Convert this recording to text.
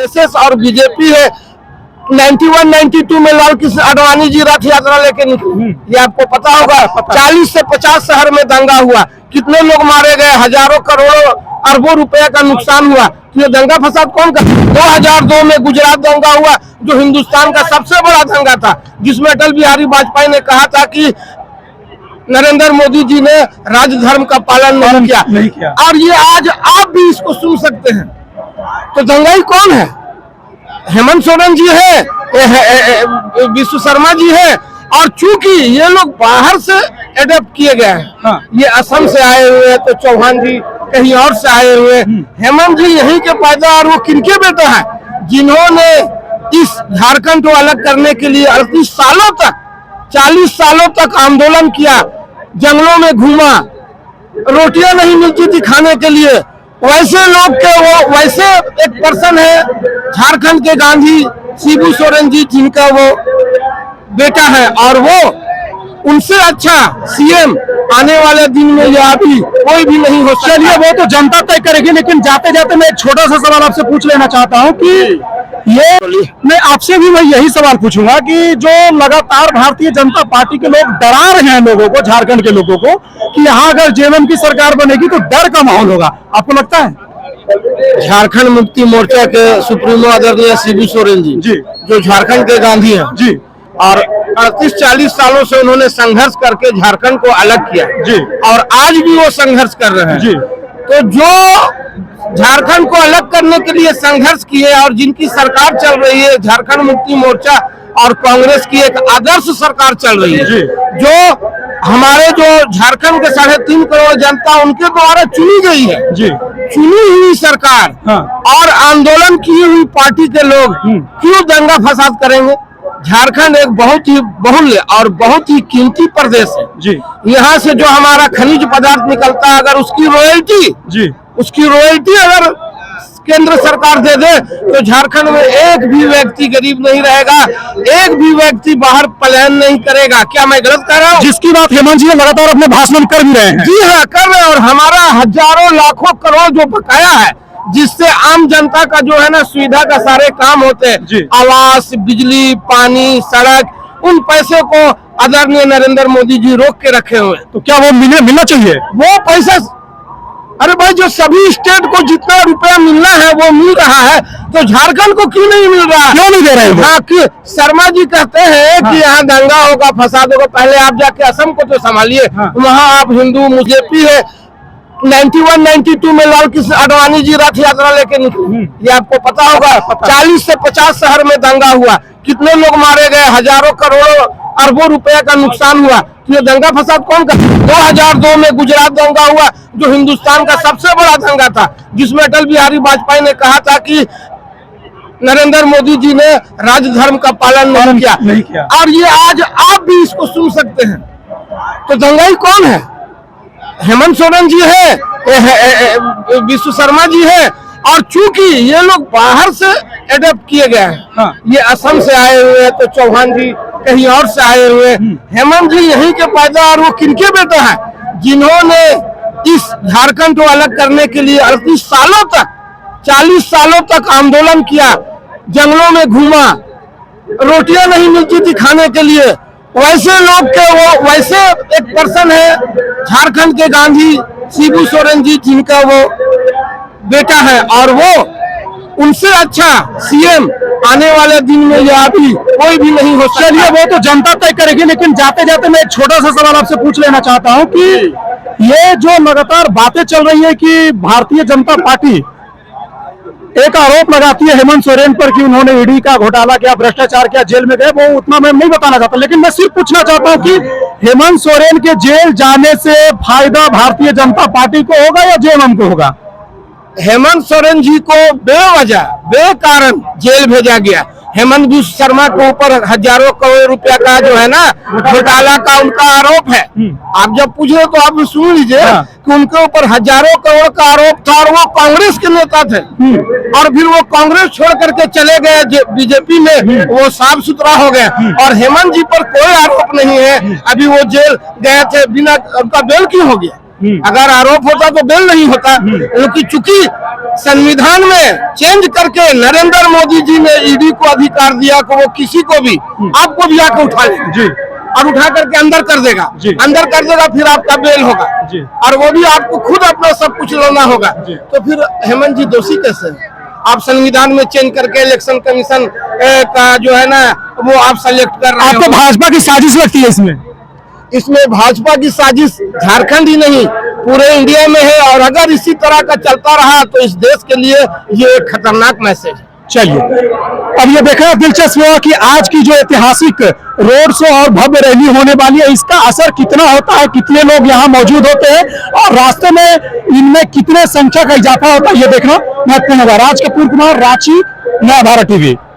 RSS और BJP है। 91-92 में लाल कृष्ण आडवाणी जी रथ यात्रा लेके निकले, ये आपको पता होगा। 40 से 50 शहर में दंगा हुआ, कितने लोग मारे गए, हजारों करोड़ों अरबों रुपए का नुकसान हुआ। तो ये दंगा फसाद कौन कर? 2002 में गुजरात दंगा हुआ, जो हिंदुस्तान का सबसे बड़ा दंगा था, जिसमें अटल बिहारी वाजपेयी ने कहा था कि नरेंद्र मोदी जी ने राजधर्म का पालन नहीं किया। और ये आज आप भी इसको सुन सकते हैं। तो दंगाई कौन है? हेमंत सोरेन जी है, विश्व शर्मा जी है। और चूंकि ये लोग बाहर से एडप्ट किए गए हैं, हाँ। ये असम से आए हुए हैं, तो चौहान जी कहीं और से आए हुए। हेमंत जी यहीं के पैदा, और वो किनके बेटा है, जिन्होंने इस झारखंड को अलग करने के लिए 38 सालों तक, 40 सालों तक आंदोलन किया, जंगलों में घूमा, रोटियां नहीं मिलती थी खाने के लिए। वैसे लोग के वो वैसे एक पर्सन है झारखंड के गांधी शिबू सोरेन जी, जिनका वो बेटा है, और वो उनसे अच्छा सीएम आने वाले दिन में या अभी कोई भी नहीं हो सकता। चलिए वो तो जनता तय करेगी, लेकिन जाते जाते मैं एक छोटा सा सवाल आपसे पूछ लेना चाहता हूँ कि ये मैं आपसे भी मैं यही सवाल पूछूंगा कि जो लगातार भारतीय जनता पार्टी के लोग डरा रहे हैं लोगों को, झारखंड के लोगों को, कि यहाँ अगर जेएमएम की सरकार बनेगी तो डर का माहौल होगा, आपको लगता है? झारखंड मुक्ति मोर्चा के सुप्रीमो आदरणीय शिबू सोरेन जी, जो झारखंड के गांधी हैं जी, और 38-40 सालों से उन्होंने संघर्ष करके झारखंड को अलग किया जी, और आज भी वो संघर्ष कर रहे हैं जी। तो जो झारखंड को अलग करने के लिए संघर्ष किए और जिनकी सरकार चल रही है, झारखंड मुक्ति मोर्चा और कांग्रेस की एक आदर्श सरकार चल रही है जी, जो हमारे जो झारखंड के 3.5 करोड़ जनता उनके द्वारा चुनी गई है जी, चुनी हुई सरकार, हाँ। और आंदोलन की हुई पार्टी के लोग क्यों दंगा फसाद करेंगे? झारखंड एक बहुत ही बहुल्य और बहुत ही कीमती प्रदेश है जी। यहाँ से जो हमारा खनिज पदार्थ निकलता है, अगर उसकी रॉयल्टी अगर केंद्र सरकार दे दे तो झारखंड में एक भी व्यक्ति गरीब नहीं रहेगा, एक भी व्यक्ति बाहर पलायन नहीं करेगा। क्या मैं गलत कह रहा हूँ? जिसकी बात हेमंत जी लगातार अपने भाषण में कर भी रहे हैं। जी हाँ, कर रहे हैं। और हमारा हजारों लाखों करोड़ जो बकाया है, जिससे आम जनता का जो है ना सुविधा का सारे काम होते हैं, आवास, बिजली, पानी, सड़क, उन पैसे को आदरणीय नरेंद्र मोदी जी रोक के रखे हुए। तो क्या वो मिलना चाहिए? वो पैसा, अरे भाई, जो सभी स्टेट को जितना रुपया मिलना है वो मिल रहा है, तो झारखंड को क्यों नहीं मिल रहा? क्यों नहीं दे रहे हैं? हाँ, कि शर्मा जी कहते हैं कि यहाँ दंगा होगा, फसाद होगा। पहले आप जाके असम को तो संभालिए, वहाँ आप हिंदू बीजेपी है। 91-92 में लाल कृष्ण आडवाणी जी रथ यात्रा लेके निकले, ये आपको पता होगा। 40 से 50 शहर में दंगा हुआ, कितने लोग मारे गए, हजारों करोड़ों अरबों रुपए का नुकसान हुआ। तो ये दंगा फसाद कौन कर? 2002 में गुजरात दंगा हुआ, जो हिंदुस्तान का सबसे बड़ा दंगा था, जिसमें अटल बिहारी वाजपेयी ने कहा था कि नरेंद्र मोदी जी ने राजधर्म का पालन नहीं किया। और ये आज आप भी इसको सुन सकते हैं। तो दंगाई कौन है? हेमंत सोरेन जी है, विश्व शर्मा जी है। और चूंकि ये लोग बाहर से एडप्ट किए गए हैं, हाँ। ये असम से आए हुए हैं, तो चौहान जी कहीं और से आए हुए। हेमंत जी यहीं के पैदा, और वो किनके बेटा है, जिन्होंने इस झारखंड को अलग करने के लिए 38 सालों तक, 40 सालों तक आंदोलन किया, जंगलों में घूमा, रोटियां नहीं मिलती थी खाने के लिए। वैसे लोग के वो वैसे एक पर्सन है झारखंड के गांधी शिबू सोरेन जी, जिनका वो बेटा है, और वो उनसे अच्छा सीएम आने वाले दिन में या अभी कोई भी नहीं हो सकता। चलिए वो तो जनता तय करेगी, लेकिन जाते जाते मैं एक छोटा सा सवाल आपसे पूछ लेना चाहता हूँ कि ये जो लगातार बातें चल रही है कि भारतीय जनता पार्टी एक आरोप लगाती है हेमंत सोरेन पर कि उन्होंने ईडी का घोटाला किया, भ्रष्टाचार किया, जेल में गए, वो उतना मैं नहीं बताना चाहता, लेकिन मैं सिर्फ पूछना चाहता हूं कि हेमंत सोरेन के जेल जाने से फायदा भारतीय जनता पार्टी को होगा या जेएमएम को होगा? हेमंत सोरेन जी को बेवजह बेकारण जेल भेजा गया। हेमंत विश्व शर्मा के ऊपर हजारों करोड़ रुपया का जो है ना घोटाला का उनका आरोप है। आप जब पूछे तो आप सुन लीजिए कि उनके ऊपर हजारों करोड़ का आरोप था, और वो कांग्रेस के नेता थे, और फिर वो कांग्रेस छोड़ करके चले गए बीजेपी में, वो साफ सुथरा हो गए। और हेमंत जी पर कोई आरोप नहीं है, अभी वो जेल गए थे बिना, उनका बेल क्यों हो गया? अगर आरोप होता तो बेल नहीं होता, क्योंकि चूंकि संविधान में चेंज करके नरेंद्र मोदी जी ने ईडी को अधिकार दिया कि वो किसी को भी, आपको भी आकर उठा ले जी, और उठा करके अंदर कर देगा, अंदर कर देगा, फिर आपका बेल होगा और वो भी आपको खुद अपना सब कुछ लेना होगा। तो फिर हेमंत जी दोषी कैसे हैं? आप संविधान में चेंज करके इलेक्शन कमीशन का जो है ना वो आप सेलेक्ट कर रहे आपको हो। भाजपा की साजिश लगती है इसमें? इसमें भाजपा की साजिश झारखंड ही नहीं पूरे इंडिया में है, और अगर इसी तरह का चलता रहा तो इस देश के लिए ये एक खतरनाक मैसेज है। चलिए, अब ये देखना दिलचस्प हुआ कि आज की जो ऐतिहासिक रोड शो और भव्य रैली होने वाली है, इसका असर कितना होता है, कितने लोग यहाँ मौजूद होते हैं और रास्ते में इनमें कितने संख्या का इजाफा होता है, ये देखना महत्वपूर्ण होगा। राज कपूर कुमार, रांची, नया भारत टीवी।